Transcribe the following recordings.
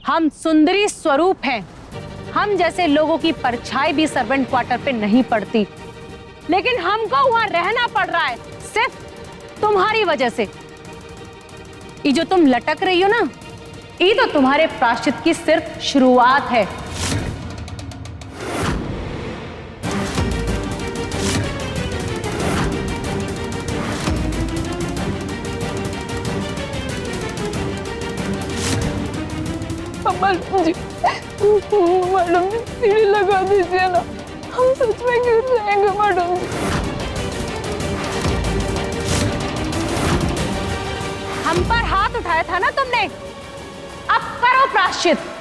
हम सुंदरी स्वरूप हैं। हम जैसे लोगों की परछाई भी सर्वेंट क्वार्टर पे नहीं पड़ती, लेकिन हमको वहां रहना पड़ रहा है सिर्फ तुम्हारी वजह से। ये जो तुम लटक रही हो ना, ये तो तुम्हारे प्रायश्चित की सिर्फ शुरुआत है। मैडम जी सीढ़ी लगा दीजिए ना, हम सच में गिर जाएंगे मैडम जी। हम पर हाथ उठाया था ना तुमने, अब करो प्रायश्चित।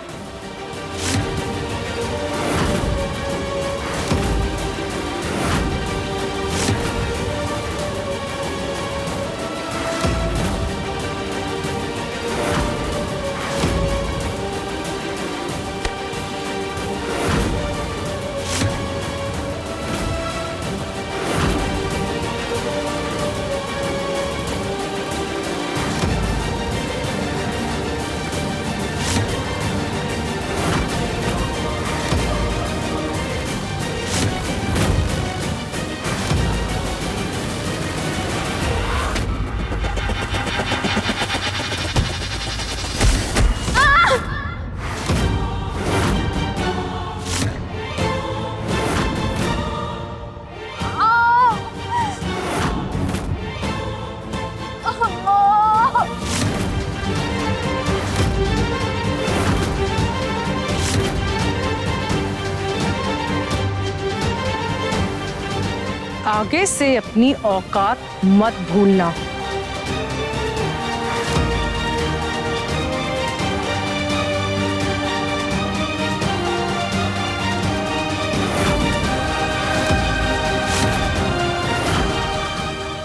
आगे से अपनी औकात मत भूलना।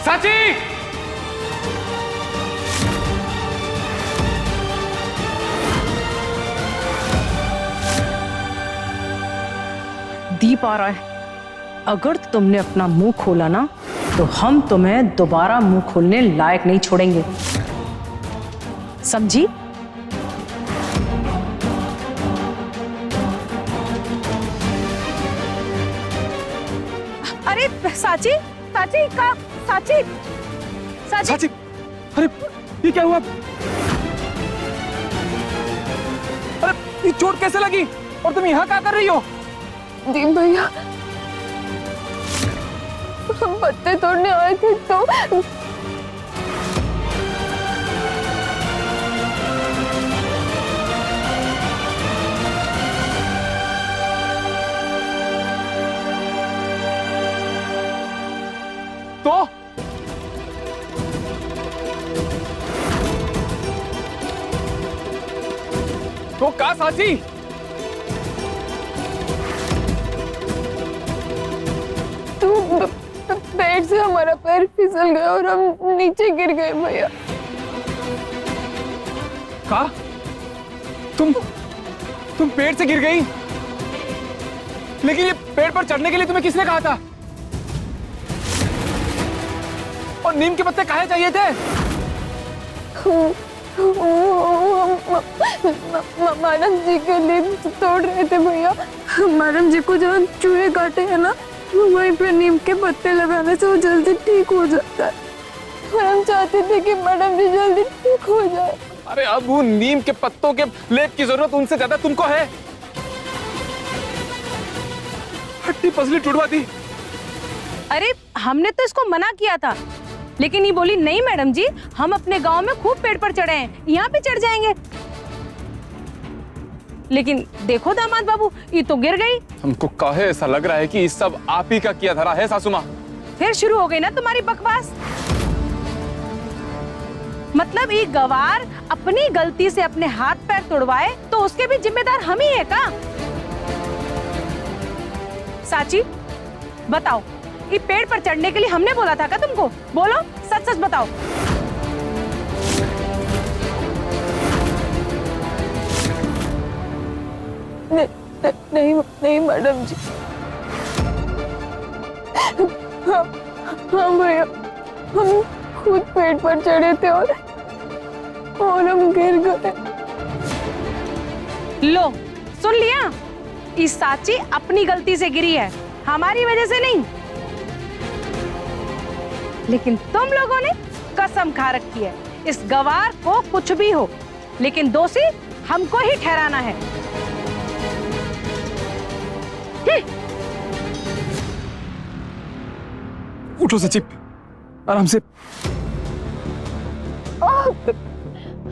साची! दीप आ रहा है। अगर तुमने अपना मुंह खोला ना, तो हम तुम्हें दोबारा मुंह खोलने लायक नहीं छोड़ेंगे, समझी? अरे साची, साची का साची, साची, साची! अरे ये क्या हुआ? अरे ये चोट कैसे लगी और तुम यहाँ क्या कर रही हो? दीप भैया, हम पत्ते तोड़ने आए थे तो कहा साची? पेड़ से हमारा पैर फिसल गया और हम नीचे गिर गए भैया। कहा? तुम पेड़ से गिर गई? लेकिन ये पेड़ पर चढ़ने के लिए तुम्हें किसने कहा था? और नीम के पत्ते काहे चाहिए थे? मैडम जी के लिए तोड़ रहे थे भैया। मैडम जी को जहाँ चूहे काटे हैं ना, वहीं पे नीम के पत्ते लगाने से वो जल्दी ठीक हो जाता है। और हम चाहते थे कि मैडम जी जल्दी ठीक हो जाए। अरे अब वो नीम के पत्तों के लेप की जरूरत उनसे ज्यादा तुमको है। हड्डी पसली टूटवा दी। अरे हमने तो इसको मना किया था, लेकिन ये बोली नहीं मैडम जी, हम अपने गांव में खूब पेड़ पर चढ़े हैं, यहाँ पे चढ़ जाएंगे। लेकिन देखो दामाद बाबू, ये तो गिर गई। हमको काहे ऐसा लग रहा है कि इस सब आप ही का किया धरा है सासू माँ। फिर शुरू हो गई ना तुम्हारी बकवास। मतलब ये गवार अपनी गलती से अपने हाथ पैर तोड़वाए तो उसके भी जिम्मेदार हम ही है का? साची बताओ, ये पेड़ पर चढ़ने के लिए हमने बोला था क्या तुमको? बोलो, सच सच बताओ। नहीं मैडम जी। हाँ भैया, हम खुद पेड़ पर चढ़े थे और हम गिर गए। लो सुन लिया, इस साची अपनी गलती से गिरी है, हमारी वजह से नहीं। लेकिन तुम लोगों ने कसम खा रखी है इस गवार को कुछ भी हो लेकिन दोषी हमको ही ठहराना है। उठो सची, आराम से।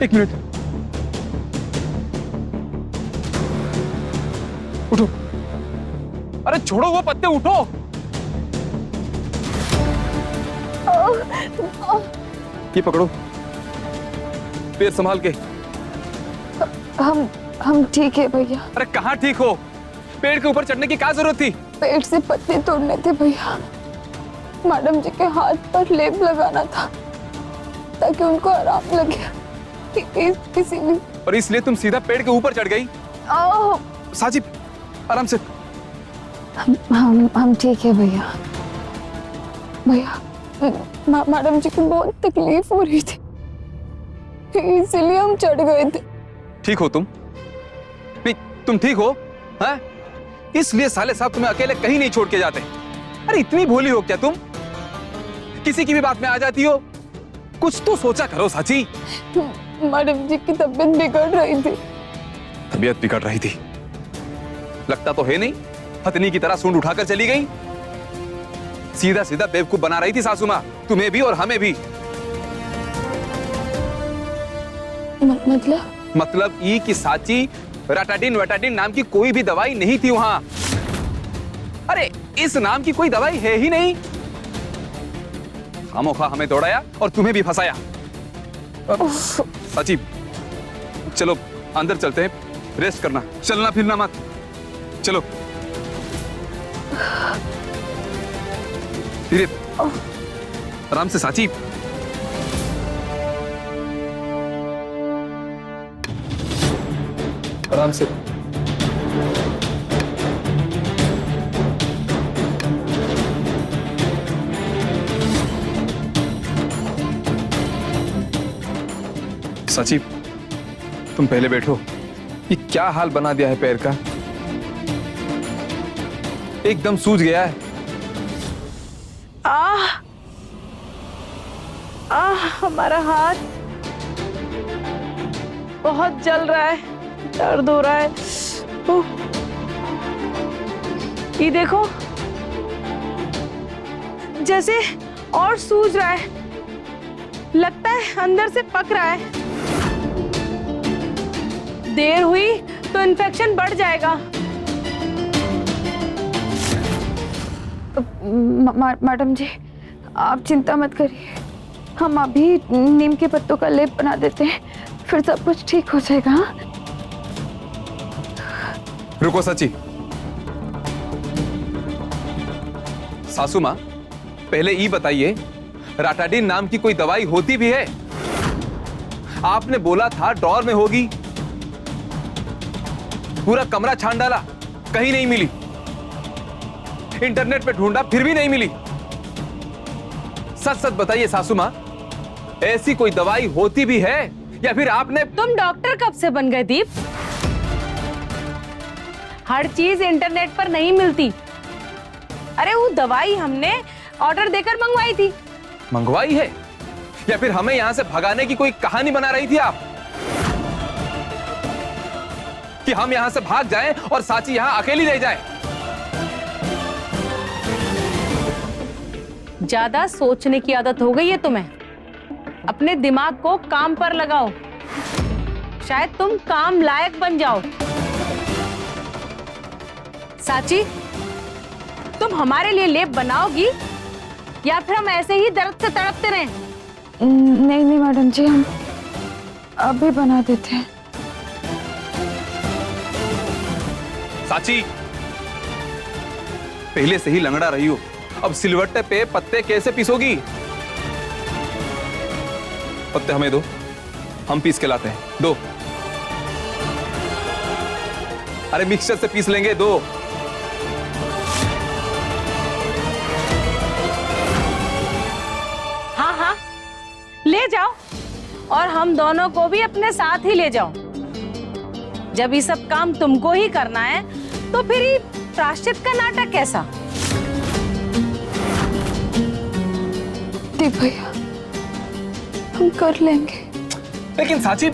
एक मिनट, उठो। अरे छोड़ो वो पत्ते, उठो। ये पकड़ो, पैर संभाल के। हम ठीक है भैया। अरे कहाँ ठीक हो, पेड़ के ऊपर चढ़ने की क्या जरूरत थी? पेड़ से पत्ते तोड़ने थे भैया, मैडम जी के हाथ पर लेप लगाना था ताकि उनको आराम लगे, इसीलिए। और इसलिए तुम सीधा पेड़ के ऊपर चढ़ गई? साजिब आराम से। हम ठीक है भैया। भैया मैडम जी को बहुत तकलीफ हो रही थी, इसीलिए हम चढ़ गए थे। ठीक हो तुम? नहीं, तुम ठीक हो? हाँ? इसलिए साले साहब तुम्हें अकेले कहीं नहीं छोड़ के जाते। अरे इतनी भोली हो क्या तुम? किसी की भी बात में आ जाती हो? कुछ तो सोचा करो साची। मैडम जी की तबीयत बिगड़ रही थी। तबीयत बिगड़ रही थी? लगता तो है नहीं, हथनी की तरह सूंड उठाकर चली गई। सीधा सीधा बेवकूफ बना रही थी सासू माँ, तुम्हें भी और हमें भी। मतलब ई की साची राटाडिन वटाडिन नाम की कोई भी दवाई नहीं थी वहां। अरे इस नाम की कोई दवाई है ही नहीं। खामोखा हमें दौड़ाया और तुम्हें भी फंसाया। साची चलो अंदर चलते हैं, रेस्ट करना, चलना फिरना मत। चलो धीरे, आराम से साची। आराम से। साची तुम पहले बैठो। ये क्या हाल बना दिया है पैर का, एकदम सूज गया है। हमारा हाथ बहुत जल रहा है, दर्द हो रहा है। ये देखो जैसे और सूज रहा है, लगता है अंदर से पक रहा है। देर हुई तो इन्फेक्शन बढ़ जाएगा। मैडम जी आप चिंता मत करिए, हम अभी नीम के पत्तों का लेप बना देते हैं, फिर सब कुछ ठीक हो जाएगा। रुको सची, सासू माँ पहले ये बताइए, राटाडिन नाम की कोई दवाई होती भी है? आपने बोला था ड्रॉअर में होगी, पूरा कमरा छान डाला, कहीं नहीं मिली। इंटरनेट पे ढूंढा फिर भी नहीं मिली। सच सच बताइए सासू माँ, ऐसी कोई दवाई होती भी है या फिर आपने? तुम डॉक्टर कब से बन गए दीप? हर चीज इंटरनेट पर नहीं मिलती। अरे वो दवाई हमने ऑर्डर देकर मंगवाई थी। मंगवाई है या फिर हमें यहां से भगाने की कोई कहानी बना रही थी आप, कि हम यहां से भाग जाएं और साची यहां अकेली रह जाए? ज्यादा सोचने की आदत हो गई है तुम्हें, अपने दिमाग को काम पर लगाओ, शायद तुम काम लायक बन जाओ। साची तुम हमारे लिए लेप बनाओगी या फिर हम ऐसे ही दर्द से तड़पते रहें? नहीं नहीं मैडम जी, हम अभी बना देते हैं। साची पहले से ही लंगड़ा रही हो, अब सिलवट्टे पे पत्ते कैसे पीसोगी? पत्ते हमें दो, हम पीस के लाते हैं। दो। अरे मिक्सचर से पीस लेंगे, दो। हाँ हाँ ले जाओ, और हम दोनों को भी अपने साथ ही ले जाओ। जब ये सब काम तुमको ही करना है तो फिर ये प्रायश्चित का नाटक कैसा? दीप भैया, हम कर लेंगे। लेकिन साची,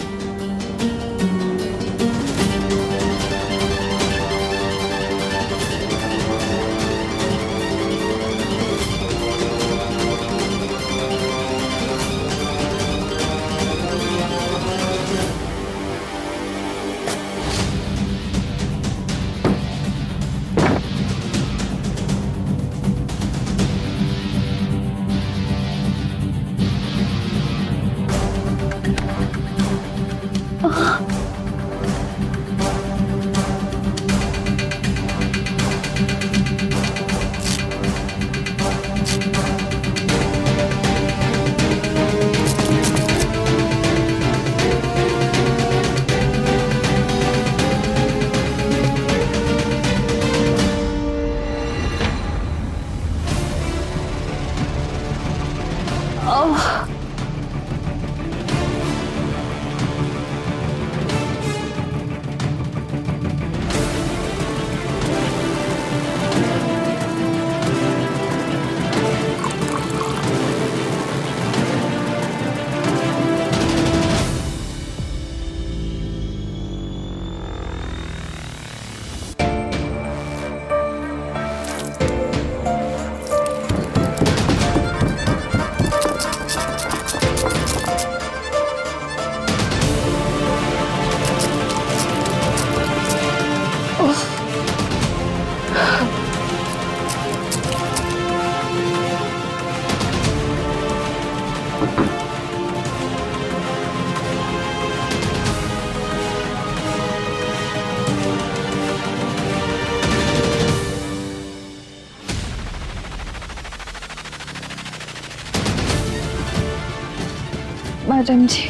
मैडम जी,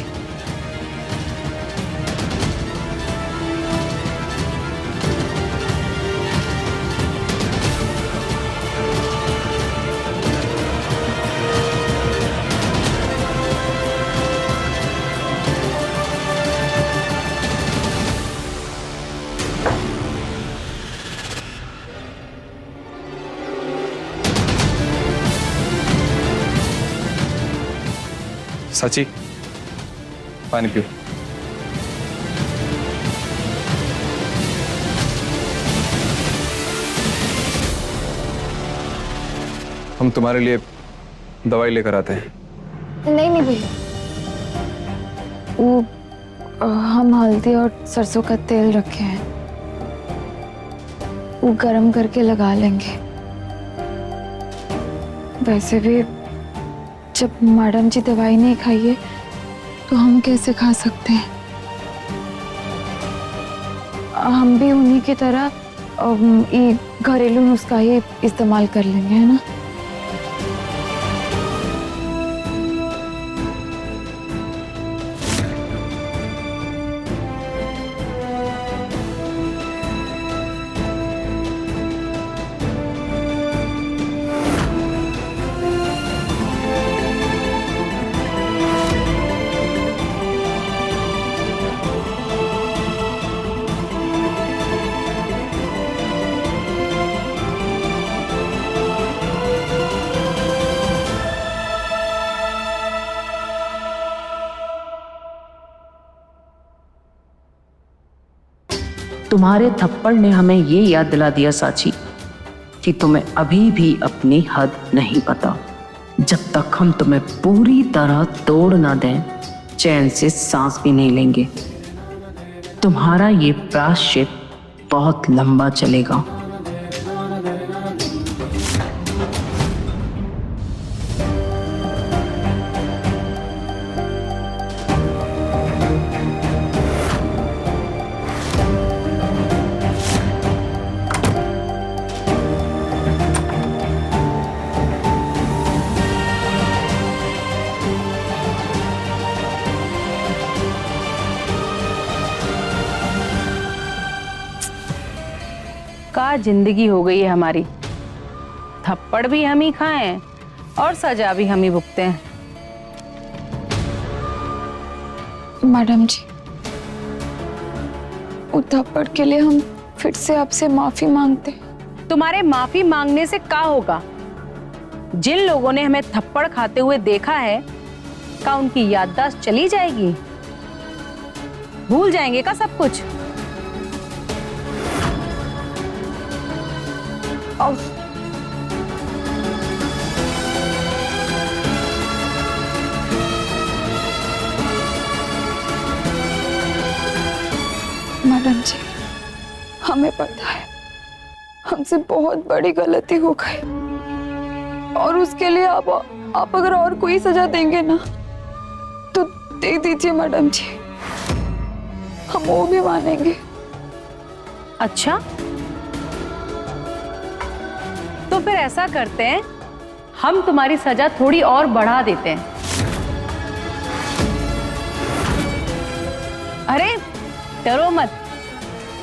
साची, पानी पियो। हम तुम्हारे लिए दवाई लेकर आते हैं। नहीं नहीं भैया, वो हम हल्दी और सरसों का तेल रखे हैं, वो गरम करके लगा लेंगे। वैसे भी जब मैडम जी दवाई नहीं खाई है तो हम कैसे खा सकते हैं? हम भी उन्हीं की तरह ये घरेलू नुस्खा ही इस्तेमाल कर लेंगे, है ना? तुम्हारे थप्पड़ ने हमें ये याद दिला दिया साची कि तुम्हें अभी भी अपनी हद नहीं पता। जब तक हम तुम्हें पूरी तरह तोड़ ना दें, चैन से सांस भी नहीं लेंगे। तुम्हारा ये प्रायश्चित बहुत लंबा चलेगा। का जिंदगी हो गई है हमारी। थप्पड़ भी हम ही खाएं और सजा भी हम ही भुगते हैं। मैडम जी, वो थप्पड़ के लिए हम फिर से आपसे माफी मांगते हैं। तुम्हारे माफी मांगने से क्या होगा? जिन लोगों ने हमें थप्पड़ खाते हुए देखा है, क्या उनकी याददाश्त चली जाएगी? भूल जाएंगे क्या सब कुछ? मैडम जी, हमें पता है हमसे बहुत बड़ी गलती हो गई और उसके लिए आप अगर और कोई सजा देंगे ना तो दे दीजिए मैडम जी, हम वो भी मानेंगे। अच्छा, तो फिर ऐसा करते हैं, हम तुम्हारी सजा थोड़ी और बढ़ा देते हैं। अरे डरो मत,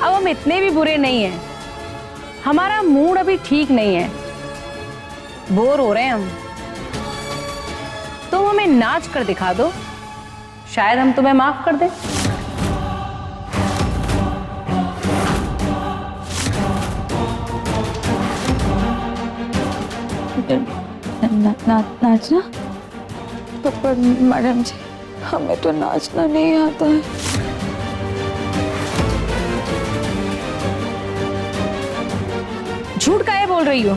अब हम इतने भी बुरे नहीं हैं। हमारा मूड अभी ठीक नहीं है, बोर हो रहे हैं हम। तुम हमें नाच कर दिखा दो, शायद हम तुम्हें माफ कर दें। नाचना? पर मैडम जी, हमें तो नाचना नहीं आता है। झूठ काहे बोल रही हो?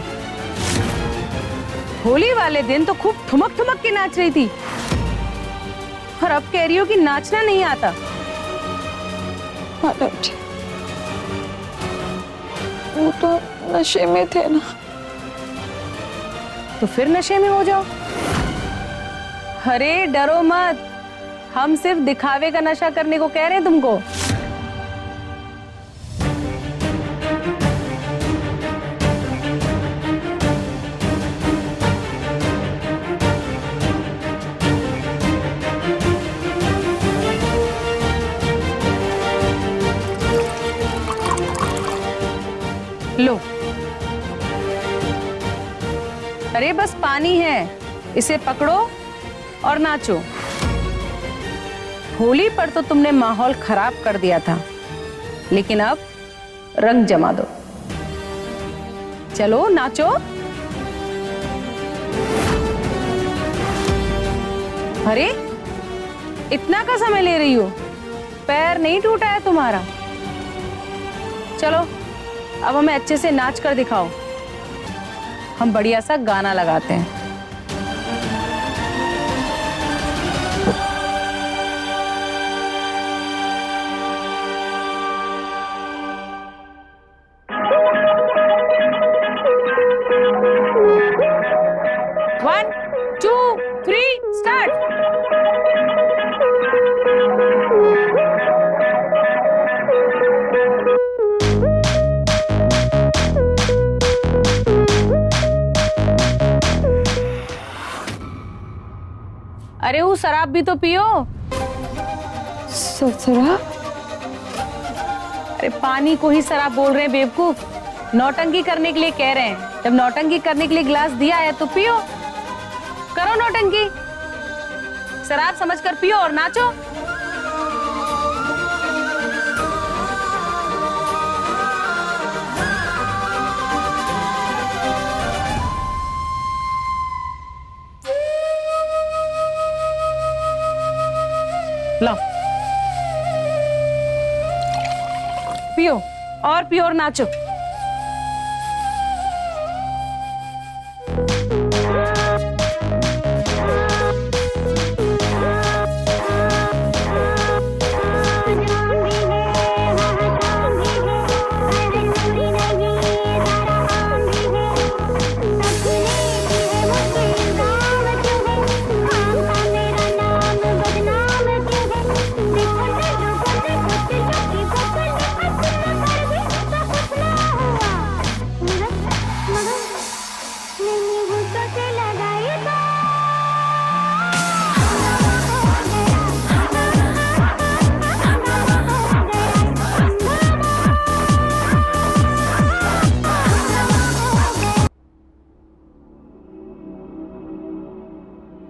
होली वाले दिन तो खूब ठुमक ठुमक के नाच रही थी, और अब कह रही हो कि नाचना नहीं आता। मैडम जी, वो तो नशे में थे ना। तो फिर नशे में हो जाओ। अरे डरो मत, हम सिर्फ दिखावे का नशा करने को कह रहे हैं तुमको। लो, अरे बस पानी है, इसे पकड़ो और नाचो। होली पर तो तुमने माहौल खराब कर दिया था, लेकिन अब रंग जमा दो। चलो नाचो। अरे इतना का समय ले रही हो? पैर नहीं टूटा है तुम्हारा? चलो अब हमें अच्छे से नाच कर दिखाओ। हम बढ़िया सा गाना लगाते हैं। One, two, three, start. अरे वो शराब भी तो पियो। शराब? अरे पानी को ही शराब बोल रहे हैं बेवकूफ। नौटंकी करने के लिए कह रहे हैं। जब नौटंकी करने के लिए गिलास दिया है तो पियो, करो नौटंकी। शराब समझकर पियो और नाचो। लो पियो और नाचो।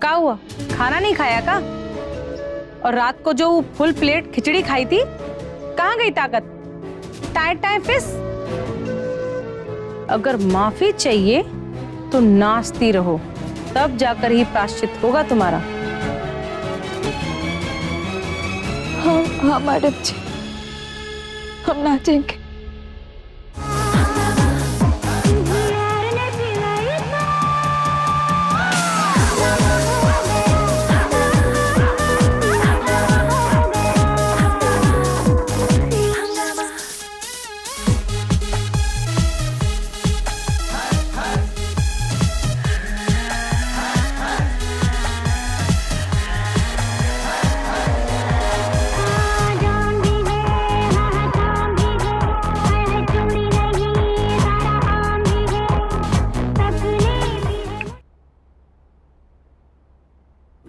क्या हुआ, खाना नहीं खाया का? और रात को जो फुल प्लेट खिचड़ी खाई थी, कहाँ गई ताकत? टाइम टाइम फिस। अगर माफी चाहिए तो नाचती रहो, तब जाकर ही प्रायश्चित होगा तुम्हारा। हाँ हाँ मैडम जी, हम नाचेंगे।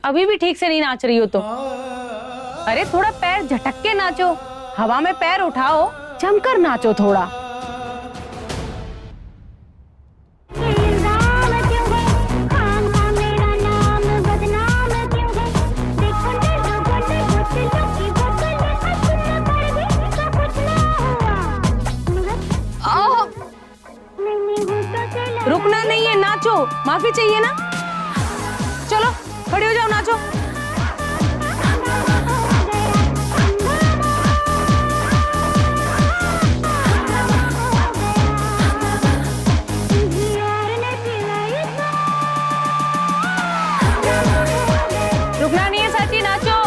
अभी भी ठीक से नहीं नाच रही हो तो? अरे थोड़ा पैर झटक के नाचो, हवा में पैर उठाओ, जमकर नाचो थोड़ा। रुकना नहीं है, नाचो। माफी चाहिए ना? चलो खड़े हो जाओ, नाचो। रुकना नहीं है साची, नाचो।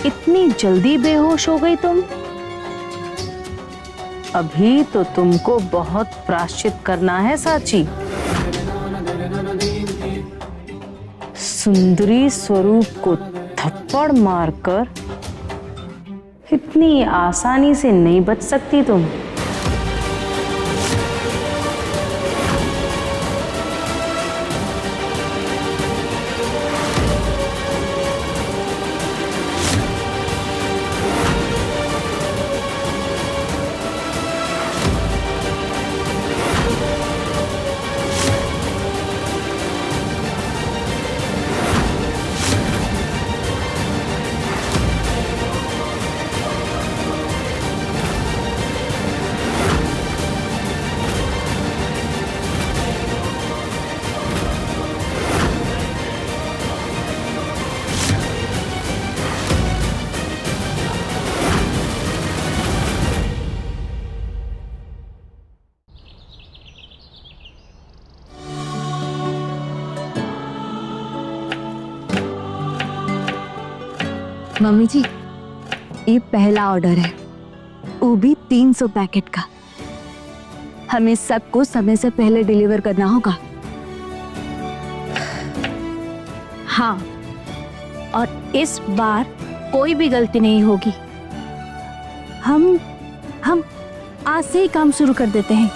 इतनी जल्दी बेहोश हो गई तुम? अभी तो तुमको बहुत प्रायश्चित करना है साची। सुंदरी स्वरूप को थप्पड़ मारकर इतनी आसानी से नहीं बच सकती तुम। मम्मी जी, ये पहला ऑर्डर है, वो भी 300 पैकेट का। हमें सबको समय से पहले डिलीवर करना होगा। हाँ, और इस बार कोई भी गलती नहीं होगी। हम आज से ही काम शुरू कर देते हैं।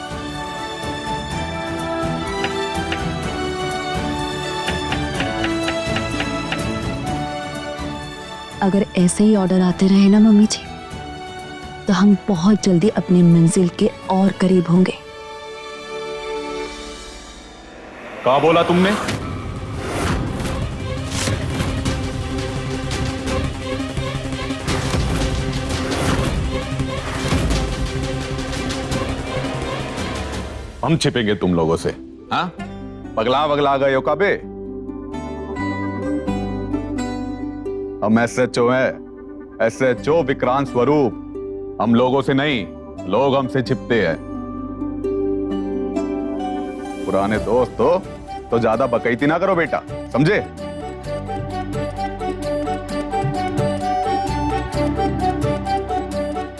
अगर ऐसे ही ऑर्डर आते रहे ना मम्मी जी, तो हम बहुत जल्दी अपनी मंजिल के और करीब होंगे। क्या बोला तुमने? हम छिपेंगे तुम लोगों से? हाँ, पगला गए हो काबे? हम SHO हैं, SHO विक्रांत स्वरूप। हम लोगों से नहीं, लोग हमसे छिपते हैं। पुराने दोस्त हो तो ज्यादा बकैती ना करो बेटा, समझे?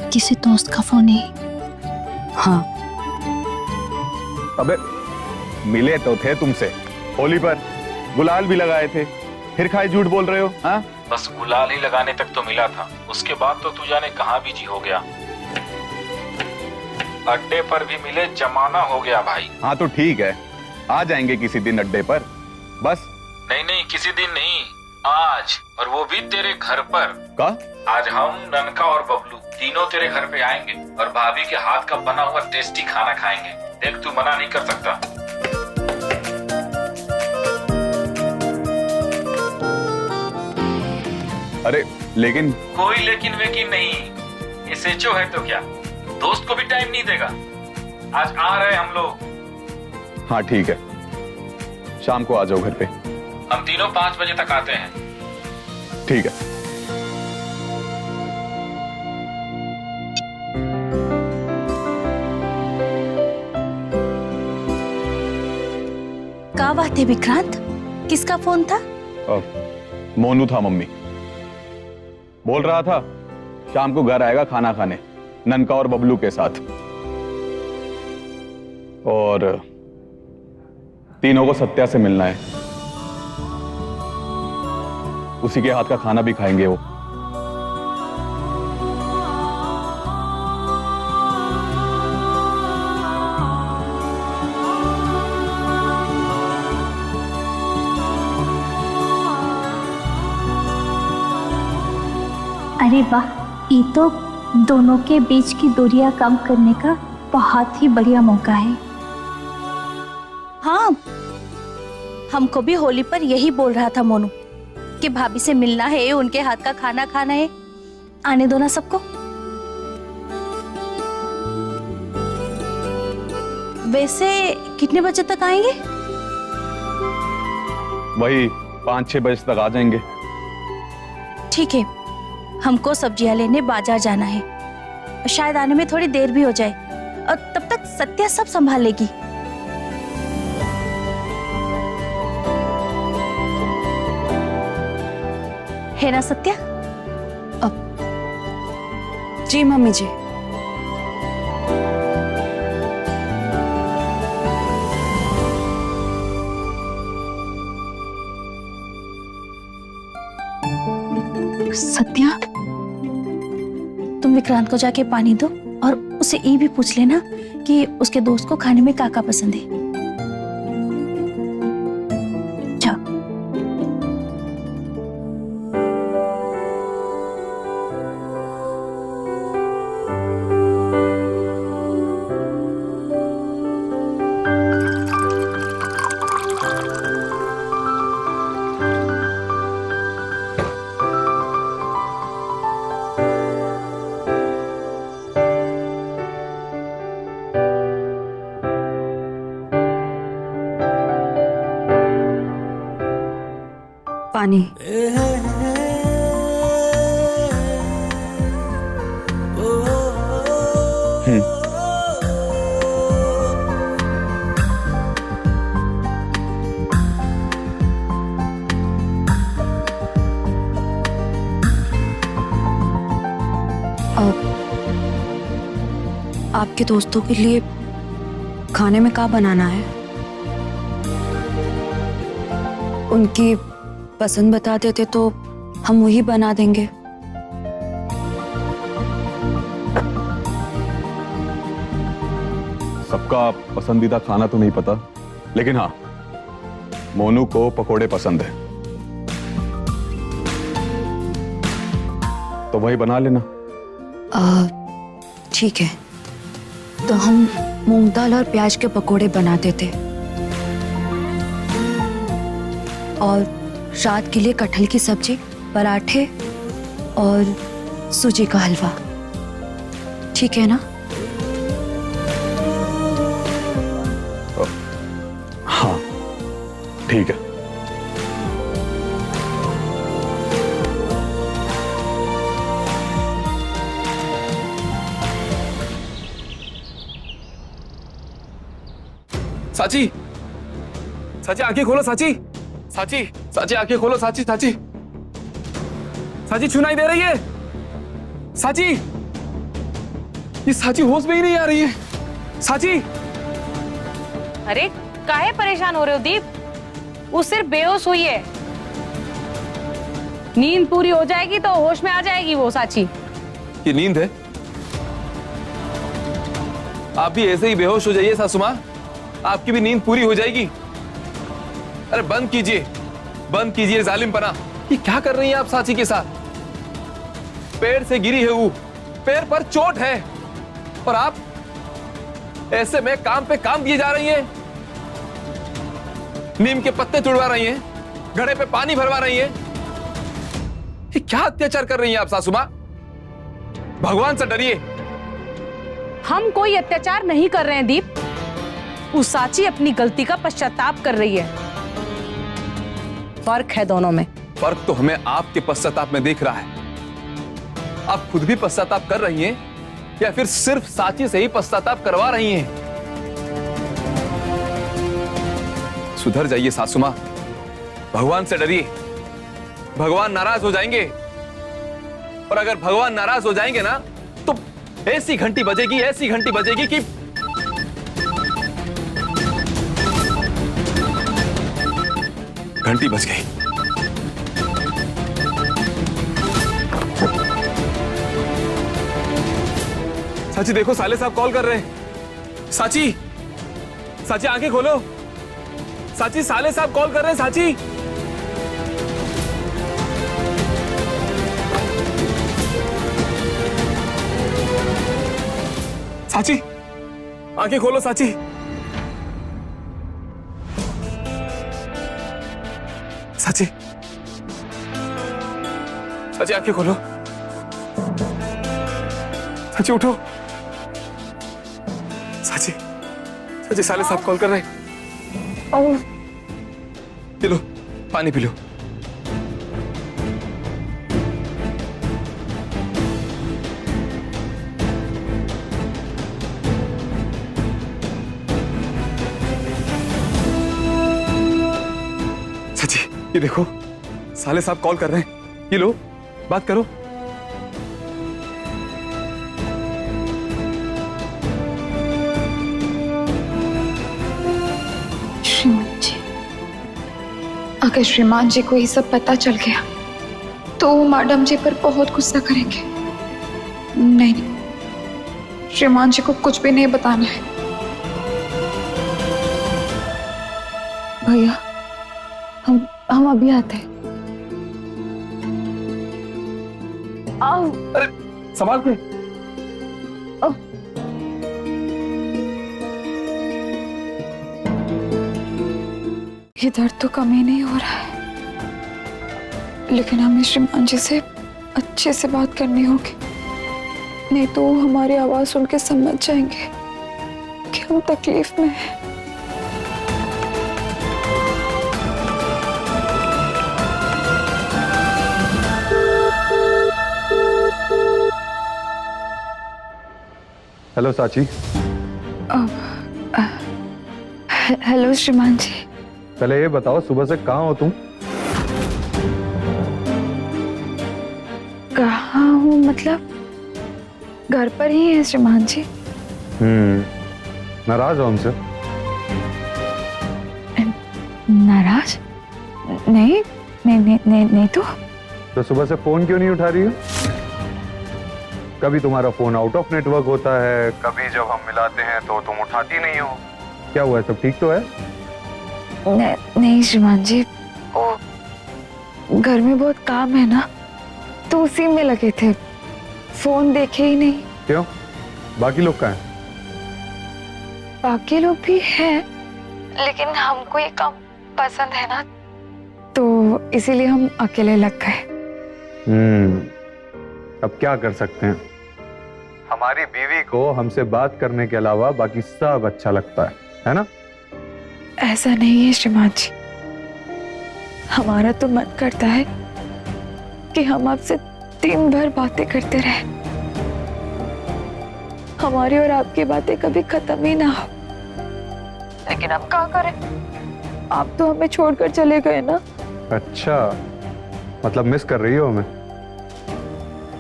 किसी दोस्त का फोन है? हाँ। अबे मिले तो थे तुमसे, होली पर गुलाल भी लगाए थे, फिर खाए झूठ बोल रहे हो? हाँ बस गुलाल ही लगाने तक तो मिला था, उसके बाद तो तू जाने कहाँ बिजी हो गया। अड्डे पर भी मिले जमाना हो गया भाई। हाँ तो ठीक है, आ जाएंगे किसी दिन अड्डे पर। बस नहीं नहीं, किसी दिन नहीं, आज, और वो भी तेरे घर पर। का? आज हम, ननका और बबलू तीनों तेरे घर पे आएंगे और भाभी के हाथ का बना हुआ टेस्टी खाना खाएंगे। देख तू मना नहीं कर सकता। अरे लेकिन कोई लेकिन वेकिन नहीं, ये सेचो है तो क्या, दोस्त को भी टाइम नहीं देगा। आज आ रहे हम लोग। हाँ ठीक है, शाम को आ जाओ घर पे। हम तीनों 5 बजे तक आते हैं। ठीक है। क्या बात है विक्रांत, किसका फोन था? मोनू था मम्मी। बोल रहा था शाम को घर आएगा खाना खाने, ननका और बबलू के साथ, और तीनों को सत्या से मिलना है। उसी के हाथ का खाना भी खाएंगे वो। अरे वाह, ये तो दोनों के बीच की दूरियां कम करने का बहुत ही बढ़िया मौका है। हाँ, हमको भी होली पर यही बोल रहा था मोनू कि भाभी से मिलना है, उनके हाथ का खाना खाना है। आने दो ना सबको। वैसे कितने बजे तक आएंगे? वही 5-6 बजे तक आ जाएंगे। ठीक है, हमको सब्जियां लेने बाजार जाना है, शायद आने में थोड़ी देर भी हो जाए, और तब तक सत्या सब संभाल लेगी। है ना सत्या? जी मम्मी जी। सत्या, तुम विक्रांत को जाके पानी दो और उसे ये भी पूछ लेना कि उसके दोस्त को खाने में क्या पसंद है। जाओ। पानी। आपके दोस्तों के लिए खाने में क्या बनाना है? उनकी पसंद बता देते तो हम वही बना देंगे। सबका पसंदीदा खाना तो नहीं पता, लेकिन हाँ, मोनू को पकोड़े पसंद है, तो वही बना लेना। ठीक है, तो हम मूंग दाल और प्याज के पकोड़े बना देते, और रात के लिए कटहल की सब्जी, पराठे और सूजी का हलवा। ठीक है ना? हाँ ठीक है। साची, साची आंखें खोलो, साची, साची, साची आंखें खोलो, साची, साची, साची सुनाई दे रही है? साची, ये साची होश में ही नहीं आ रही है। साची, अरे काहे परेशान हो रहे हो दीप? वो सिर्फ बेहोश हुई है। नींद पूरी हो जाएगी तो होश में आ जाएगी वो साची। ये नींद है? आप भी ऐसे ही बेहोश हो जाइए सासू माँ, आपकी भी नींद पूरी हो जाएगी। अरे बंद कीजिए जालिमपना। ये क्या कर रही हैं आप साची के साथ? पेड़ से गिरी है वो, पैर पर चोट है, और आप ऐसे में काम पे काम दिए जा रही हैं। नीम के पत्ते तुड़वा रही हैं, घड़े पे पानी भरवा रही हैं। ये क्या अत्याचार कर रही हैं आप सासू माँ? भगवान से डरिए। हम कोई अत्याचार नहीं कर रहे हैं दीप, उस साची अपनी गलती का पश्चाताप कर रही है। फर्क है दोनों में। फर्क तो हमें आपके पश्चाताप में दिख रहा है। आप खुद भी पश्चाताप कर रही हैं या फिर सिर्फ साची से ही पश्चाताप करवा रही हैं? सुधर जाइए सासू माँ, भगवान से डरिए। भगवान नाराज हो जाएंगे, और अगर भगवान नाराज हो जाएंगे ना तो ऐसी घंटी बजेगी कि घंटी बज गई। साची देखो, साले साहब कॉल कर रहे हैं। साची आंखें खोलो। साची, साले साहब कॉल कर रहे हैं। साची आंखें खोलो। साची आंखें खोलो। साची उठो। साची साले साहब कॉल कर रहे हैं। पी लो, पानी पी लो। साची ये देखो, साले साहब कॉल कर रहे हैं। ये लो, बात करो। श्रीमान जी, अगर श्रीमान जी को ये सब पता चल गया तो वो मैडम जी पर बहुत गुस्सा करेंगे। नहीं, श्रीमान जी को कुछ भी नहीं बताना है। भैया, हम अभी आते हैं। आओ। अरे संभाल के। ये दर्द तो कम ही नहीं हो रहा है, लेकिन हमें श्रीमान जी से अच्छे से बात करनी होगी, नहीं तो वो हमारी आवाज सुन के समझ जाएंगे कि हम तकलीफ में हैं। हेलो साची। हेलो श्रीमान जी। पहले ये बताओ, सुबह से कहाँ हो तुम? कहाँ हूँ मतलब? घर पर ही है श्रीमान जी। नाराज हो हमसे? नाराज? नहीं तो सुबह से फोन क्यों नहीं उठा रही हो? कभी तुम्हारा फोन आउट ऑफ नेटवर्क होता है, कभी जब हम मिलाते हैं तो तुम उठाती नहीं हो। क्या हुआ है? सब ठीक तो है? नहीं श्रीमान जी, वो घर में बहुत काम है ना, तो उसी में लगे थे, फोन देखे ही नहीं। क्यों? बाकी लोग कहाँ हैं? बाकी लोग भी हैं, लेकिन हमको ये काम पसंद है ना, तो इसीलिए हम अकेले लग गए। अब क्या कर सकते हैं? हमारी बीवी को हमसे बात करने के अलावा बाकी सब अच्छा लगता है ना? ऐसा नहीं है श्रीमान जी, हमारा तो मन करता है कि हम आपसे दिन भर बातें करते रहे, हमारी और आपकी बातें कभी खत्म ही ना हो। लेकिन हम क्या करें, आप तो हमें छोड़कर चले गए ना। अच्छा, मतलब मिस कर रही हो हमें?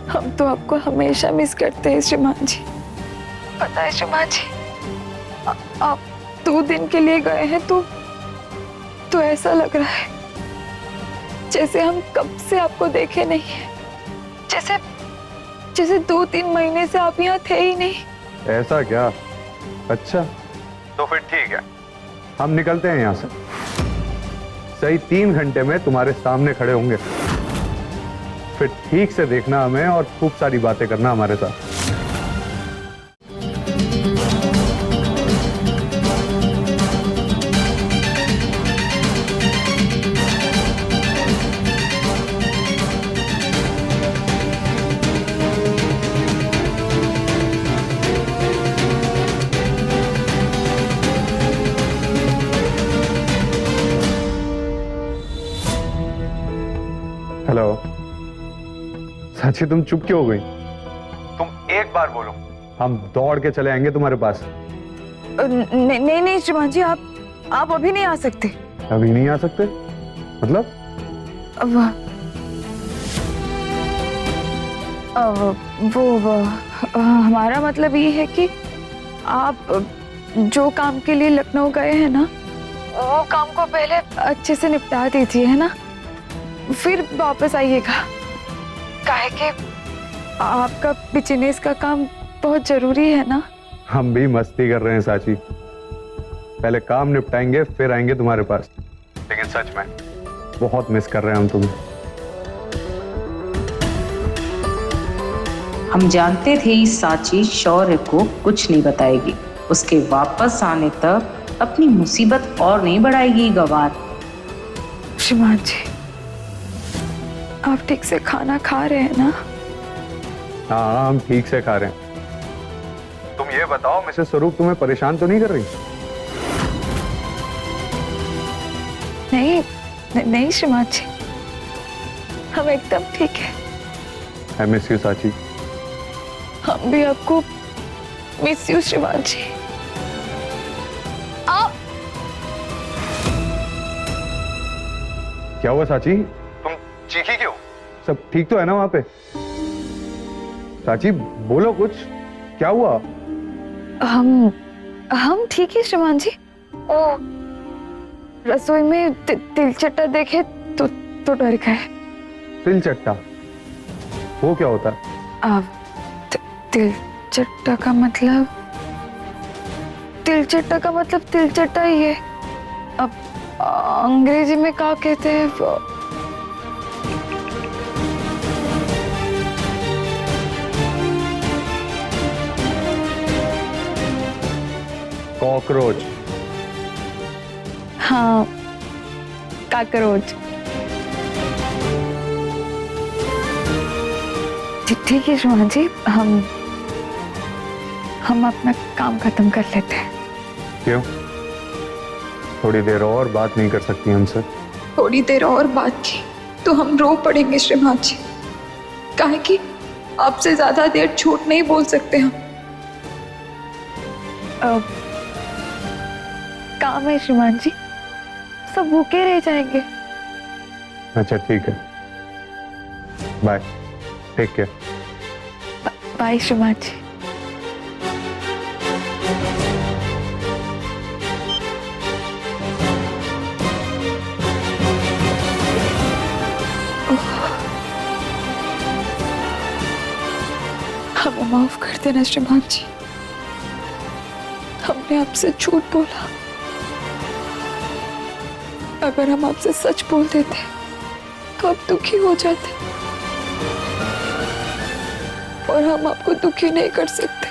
हम तो आपको हमेशा मिस करते हैं श्रीमान जी। पता है श्रीमान जी, आप 2 दिन के लिए गए हैं तो ऐसा लग रहा है जैसे हम कब से आपको देखे नहीं है, जैसे जैसे 2-3 महीने से आप यहाँ थे ही नहीं। ऐसा क्या? अच्छा, तो फिर ठीक है, हम निकलते हैं यहाँ से। सही 3 घंटे में तुम्हारे सामने खड़े होंगे, फिर ठीक से देखना हमें और खूब सारी बातें करना हमारे साथ। हेलो साची, तुम चुप क्यों हो गई? तुम एक बार बोलो, हम दौड़ के चले आएंगे तुम्हारे पास। नहीं नहीं श्रीमान जी, आप अभी नहीं आ सकते। अभी नहीं आ सकते? मतलब? हमारा मतलब ये है कि आप जो काम के लिए लखनऊ गए हैं ना, वो काम को पहले अच्छे से निपटा दीजिए, है ना, फिर वापस आइएगा। काहे कि आपका बिजनेस का काम बहुत जरूरी है ना। हम भी मस्ती कर रहे हैं साची, पहले काम निपटाएंगे फिर आएंगे तुम्हारे पास। लेकिन सच में बहुत मिस कर रहे हैं हम तुम्हें। हम जानते थे इस साची शौर्य को कुछ नहीं बताएगी, उसके वापस आने तक अपनी मुसीबत और नहीं बढ़ाएगी गवार। श्रीमान जी, आप ठीक से खाना खा रहे हैं ना? हाँ, हम ठीक से खा रहे हैं। तुम ये बताओ, मिसेस स्वरूप तुम्हें परेशान तो नहीं कर रही? नहीं श्रीमान जी, हम एकदम ठीक है। आई मिस यू साची। हम भी आपको मिस यू श्रीमान जी। क्या हुआ साची? तुम चीखी क्यों? सब ठीक तो है ना वहां पे? साची बोलो कुछ, क्या हुआ? हम ठीक है श्रीमान जी। ओ, रसोई में तिलचट्टा देखे तो डर गए। तिलचट्टा? वो क्या होता है? तिलचट्टा का मतलब तिलचट्टा ही है। अब अंग्रेजी में क्या कहते हैं? कॉकरोच। हाँ, काकरोच। ठीक है श्रीमान जी, हम अपना काम खत्म कर लेते हैं। क्यों? थोड़ी देर और बात नहीं कर सकती हमसे? थोड़ी देर और बात की तो हम रो पड़ेंगे श्रीमान जी, काहे कि आपसे ज्यादा देर झूठ नहीं बोल सकते हम। काम है श्रीमान जी, सब भूखे रह जाएंगे। अच्छा ठीक है, बाय, टेक केयर। बाय श्रीमान जी। हमें माफ कर देना श्रीमान जी, हमने आपसे झूठ बोला। अगर हम आपसे सच बोल देते तो आप दुखी हो जाते, और हम आपको दुखी नहीं कर सकते।